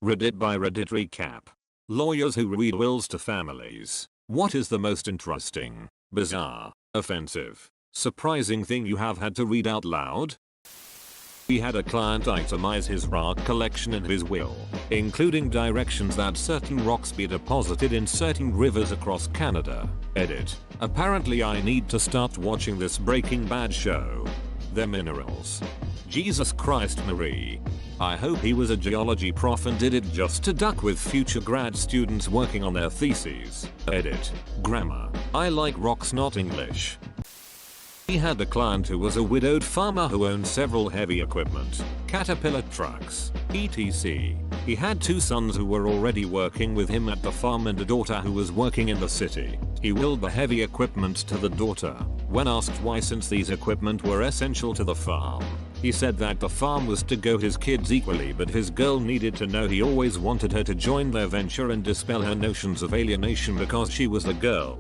Reddit by Reddit recap. Lawyers who read wills to families. What is the most interesting, bizarre, offensive, surprising thing you have had to read out loud? We had a client itemize his rock collection in his will, including directions that certain rocks be deposited in certain rivers across Canada. Edit. Apparently I need to start watching this Breaking Bad show. They're minerals. Jesus Christ Marie. I hope he was a geology prof and did it just to duck with future grad students working on their theses. Edit. Grammar. I like rocks, not English. He had a client who was a widowed farmer who owned several heavy equipment, Caterpillar trucks, etc. He had 2 sons who were already working with him at the farm and a daughter who was working in the city. He willed the heavy equipment to the daughter. When asked why, since these equipment were essential to the farm, he said that the farm was to go his kids equally, but his girl needed to know he always wanted her to join their venture and dispel her notions of alienation because she was the girl.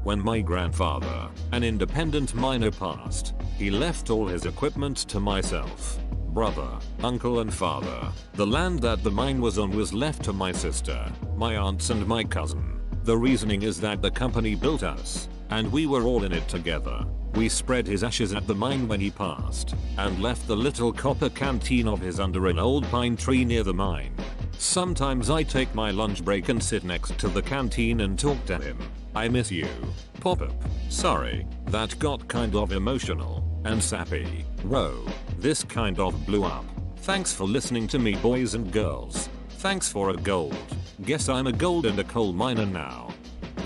When my grandfather, an independent miner, passed, he left all his equipment to myself, brother, uncle and father. The land that the mine was on was left to my sister, my aunts and my cousin. The reasoning is that the company built us, and we were all in it together. We spread his ashes at the mine when he passed, and left the little copper canteen of his under an old pine tree near the mine. Sometimes I take my lunch break and sit next to the canteen and talk to him. I miss you. Pop-up. Sorry, that got kind of emotional and sappy. Whoa, this kind of blew up. Thanks for listening to me, boys and girls. Thanks for a gold. Guess I'm a gold and a coal miner now.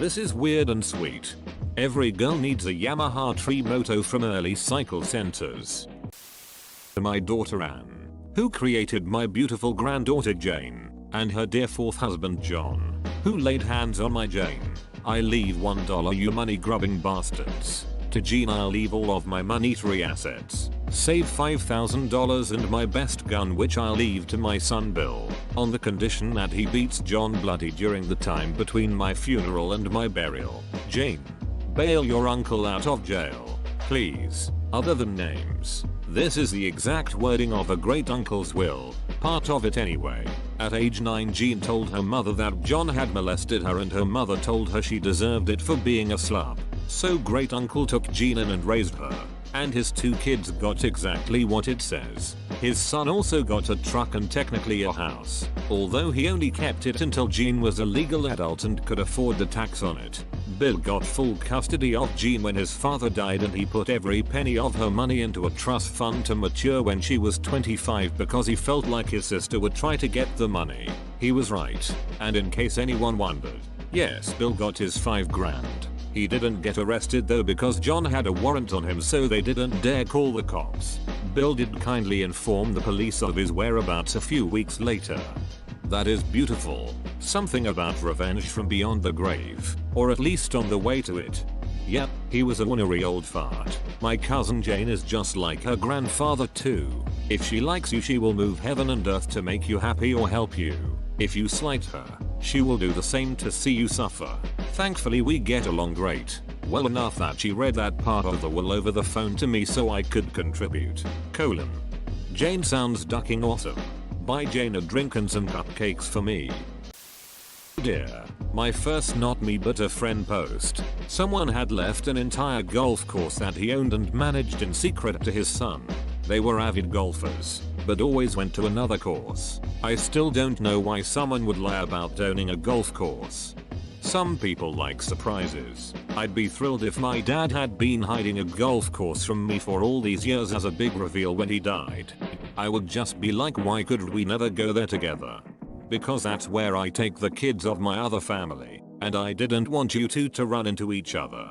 This is weird and sweet. Every girl needs a Yamaha tree moto from early cycle centers. My daughter Anne, who created my beautiful granddaughter Jane, and her dear 4th husband John, who laid hands on my Jane. I leave $1, you money grubbing bastards. To Gene I'll leave all of my monetary assets, save $5,000 and my best gun, which I'll leave to my son Bill, on the condition that he beats John bloody during the time between my funeral and my burial. Jane, bail your uncle out of jail, please. Other than names, this is the exact wording of a great uncle's will, part of it anyway. At age 9, Jean told her mother that John had molested her, and her mother told her she deserved it for being a slut. So great uncle took Jean in and raised her, and his 2 kids got exactly what it says. His son also got a truck and technically a house, although he only kept it until Jean was a legal adult and could afford the tax on it. Bill got full custody of Jean when his father died, and he put every penny of her money into a trust fund to mature when she was 25 because he felt like his sister would try to get the money. He was right. And in case anyone wondered, yes, Bill got his $5 grand. He didn't get arrested though because John had a warrant on him, so they didn't dare call the cops. Bill did kindly inform the police of his whereabouts a few weeks later. That is beautiful. Something about revenge from beyond the grave, or at least on the way to it. Yep, he was a ornery old fart. My cousin Jane is just like her grandfather too. If she likes you, she will move heaven and earth to make you happy or help you. If you slight her, she will do the same to see you suffer. Thankfully we get along great. Well enough that she read that part of the will over the phone to me so I could contribute. Jane sounds ducking awesome. Buy Jane a drink and some cupcakes for me. Dear, my first not me but a friend post. Someone had left an entire golf course that he owned and managed in secret to his son. They were avid golfers, but always went to another course. I still don't know why someone would lie about owning a golf course. Some people like surprises. I'd be thrilled if my dad had been hiding a golf course from me for all these years as a big reveal when he died. I would just be like, why could we never go there together? Because that's where I take the kids of my other family, and I didn't want you two to run into each other.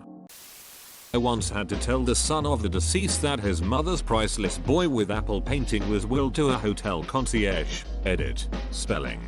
I once had to tell the son of the deceased that his mother's priceless boy with apple painting was willed to a hotel concierge. Edit. Spelling.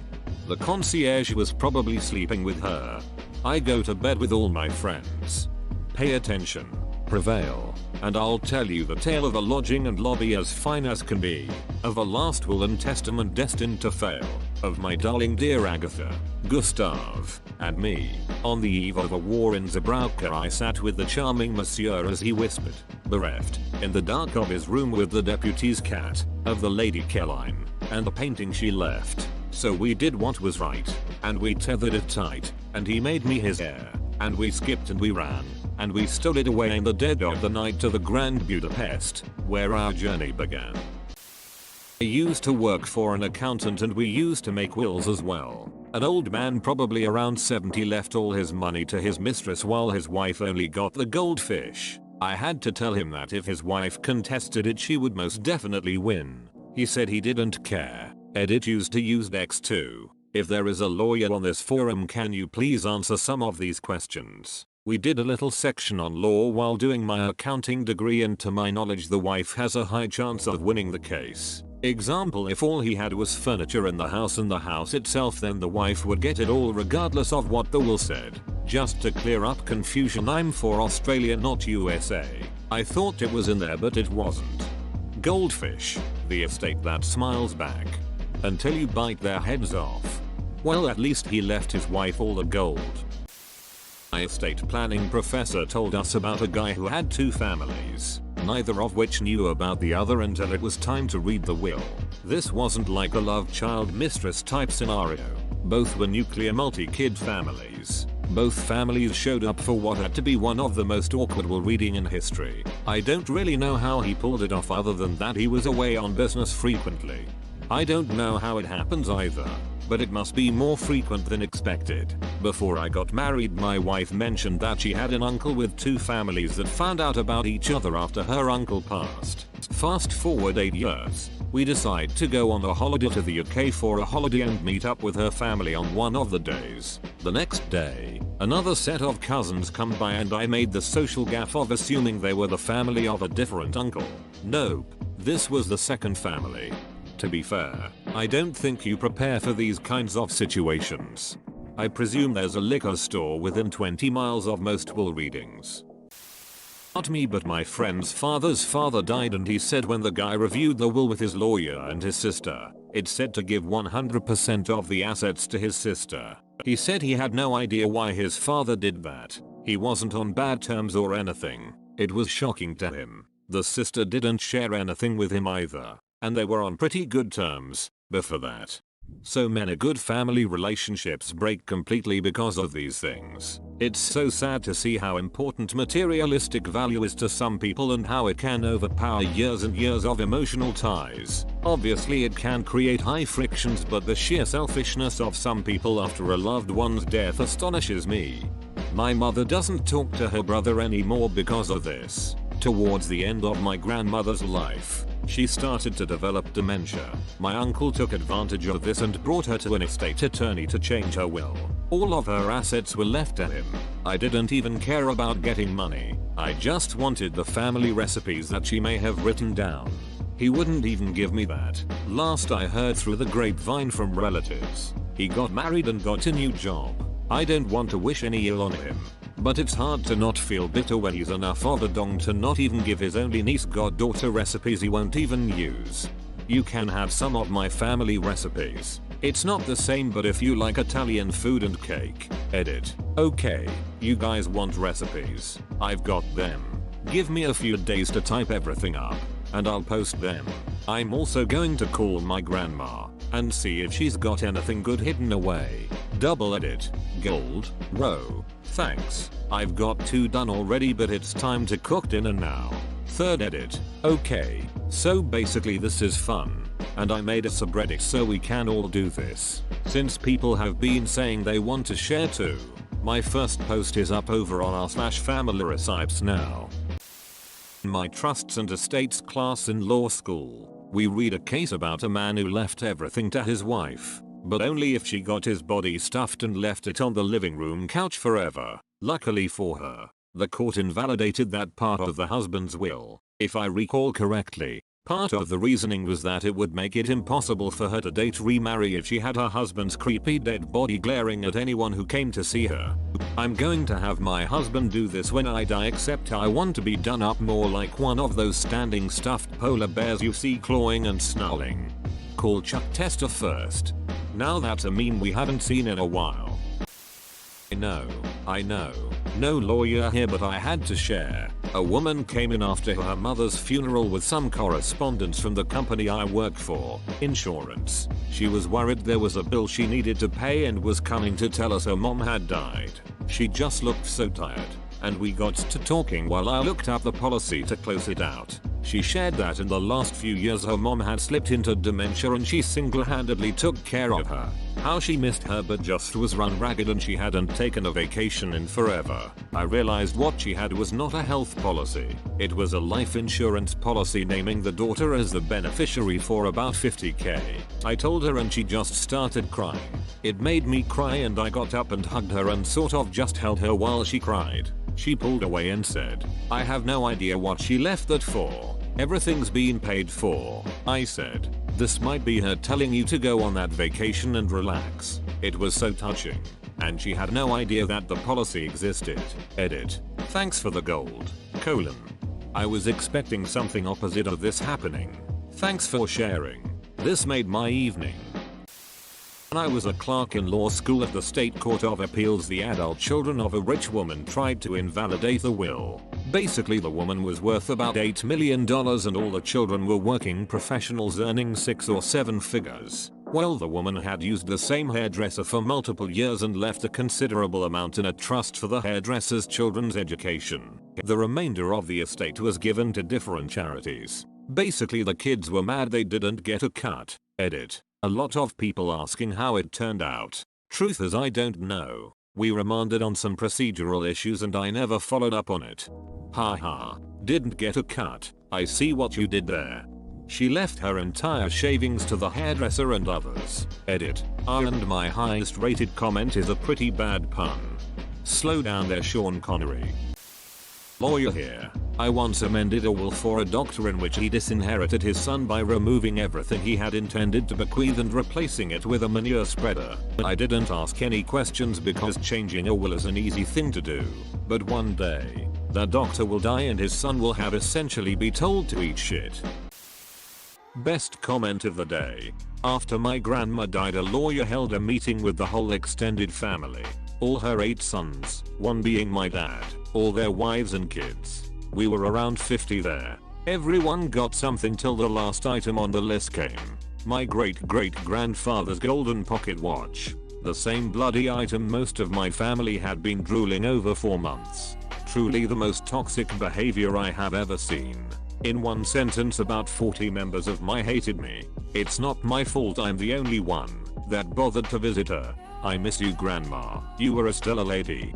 The concierge was probably sleeping with her. I go to bed with all my friends. Pay attention. Prevail. And I'll tell you the tale of a lodging and lobby as fine as can be. Of a last will and testament destined to fail. Of my darling dear Agatha, Gustave, and me. On the eve of a war in Zerbauka, I sat with the charming monsieur as he whispered, bereft, in the dark of his room with the deputy's cat, of the Lady Caroline, and the painting she left. So we did what was right, and we tethered it tight, and he made me his heir, and we skipped and we ran, and we stowed it away in the dead of the night to the Grand Budapest, where our journey began. I used to work for an accountant and we used to make wills as well. An old man probably around 70 left all his money to his mistress while his wife only got the goldfish. I had to tell him that if his wife contested it she would most definitely win. He said he didn't care. Edit used to use X2. If there is a lawyer on this forum, can you please answer some of these questions? We did a little section on law while doing my accounting degree, and to my knowledge the wife has a high chance of winning the case. Example, if all he had was furniture in the house and the house itself, then the wife would get it all regardless of what the will said. Just to clear up confusion, I'm for Australia not USA. I thought it was in there but it wasn't. Goldfish, the estate that smiles back until you bite their heads off. Well, at least he left his wife all the gold. My estate planning professor told us about a guy who had two families, neither of which knew about the other until it was time to read the will. This wasn't like a love child mistress type scenario. Both were nuclear multi-kid families. Both families showed up for what had to be one of the most awkward will reading in history. I don't really know how he pulled it off other than that he was away on business frequently. I don't know how it happens either, but it must be more frequent than expected. Before I got married, my wife mentioned that she had an uncle with two families that found out about each other after her uncle passed. Fast forward 8 years, we decide to go on a holiday to the UK for a holiday and meet up with her family on one of the days. The next day, another set of cousins come by and I made the social gaffe of assuming they were the family of a different uncle. Nope, this was the second family. To be fair, I don't think you prepare for these kinds of situations. I presume there's a liquor store within 20 miles of most will readings. Not me, but my friend's father's father died, and he said when the guy reviewed the will with his lawyer and his sister, it said to give 100% of the assets to his sister. He said he had no idea why his father did that. He wasn't on bad terms or anything. It was shocking to him. The sister didn't share anything with him either, and they were on pretty good terms before that. So many good family relationships break completely because of these things. It's so sad to see how important materialistic value is to some people and how it can overpower years and years of emotional ties. Obviously it can create high frictions, but the sheer selfishness of some people after a loved one's death astonishes me. My mother doesn't talk to her brother anymore because of this. Towards the end of my grandmother's life, she started to develop dementia. My uncle took advantage of this and brought her to an estate attorney to change her will. All of her assets were left to him. I didn't even care about getting money. I just wanted the family recipes that she may have written down. He wouldn't even give me that. Last I heard through the grapevine from relatives, he got married and got a new job. I don't want to wish any ill on him, but it's hard to not feel bitter when he's enough of a dong to not even give his only niece goddaughter recipes he won't even use. You can have some of my family recipes. It's not the same, but if you like Italian food and cake, edit. Okay, you guys want recipes? I've got them. Give me a few days to type everything up, and I'll post them. I'm also going to call my grandma and see if she's got anything good hidden away. Double edit. Gold. Row. Thanks. I've got 2 done already, but it's time to cook dinner now. Third edit. Okay, so basically this is fun, and I made a subreddit so we can all do this, since people have been saying they want to share too. My first post is up over on r/family recipes now. In my trusts and estates class in law school, we read a case about a man who left everything to his wife, but only if she got his body stuffed and left it on the living room couch forever. Luckily for her, the court invalidated that part of the husband's will. If I recall correctly, part of the reasoning was that it would make it impossible for her to remarry if she had her husband's creepy dead body glaring at anyone who came to see her. I'm going to have my husband do this when I die, except I want to be done up more like one of those standing stuffed polar bears you see clawing and snarling. Call Chuck Tester first. Now that's a meme we haven't seen in a while. I know. No lawyer here, but I had to share. A woman came in after her mother's funeral with some correspondence from the company I work for, insurance. She was worried there was a bill she needed to pay and was coming to tell us her mom had died. She just looked so tired, and we got to talking while I looked up the policy to close it out. She shared that in the last few years her mom had slipped into dementia and she single-handedly took care of her. How she missed her but just was run ragged and she hadn't taken a vacation in forever. I realized what she had was not a health policy. It was a life insurance policy naming the daughter as the beneficiary for about $50K. I told her and she just started crying. It made me cry and I got up and hugged her and sort of just held her while she cried. She pulled away and said, "I have no idea what she left that for. Everything's been paid for." I said, "This might be her telling you to go on that vacation and relax." It was so touching. And she had no idea that the policy existed. Edit. Thanks for the gold. : I was expecting something opposite of this happening. Thanks for sharing. This made my evening. When I was a clerk in law school at the State Court of Appeals, the adult children of a rich woman tried to invalidate the will. Basically, the woman was worth about $8 million and all the children were working professionals earning 6 or 7 figures. Well, the woman had used the same hairdresser for multiple years and left a considerable amount in a trust for the hairdresser's children's education. The remainder of the estate was given to different charities. Basically, the kids were mad they didn't get a cut. Edit. A lot of people asking how it turned out. Truth is, I don't know. We remanded on some procedural issues and I never followed up on it. Haha. Didn't get a cut. I see what you did there. She left her entire shavings to the hairdresser and others. Edit. And my highest rated comment is a pretty bad pun. Slow down there, Sean Connery. Lawyer here. I once amended a will for a doctor in which he disinherited his son by removing everything he had intended to bequeath and replacing it with a manure spreader. I didn't ask any questions because changing a will is an easy thing to do. But one day, the doctor will die and his son will have essentially be told to eat shit. Best comment of the day. After my grandma died, a lawyer held a meeting with the whole extended family. All her 8 sons, one being my dad, all their wives and kids. We were around 50 there. Everyone got something till the last item on the list came. My great-great-grandfather's golden pocket watch. The same bloody item most of my family had been drooling over for months. Truly the most toxic behavior I have ever seen. In one sentence, about 40 members of my hated me. It's not my fault I'm the only one that bothered to visit her. I miss you, Grandma. You were a stellar lady.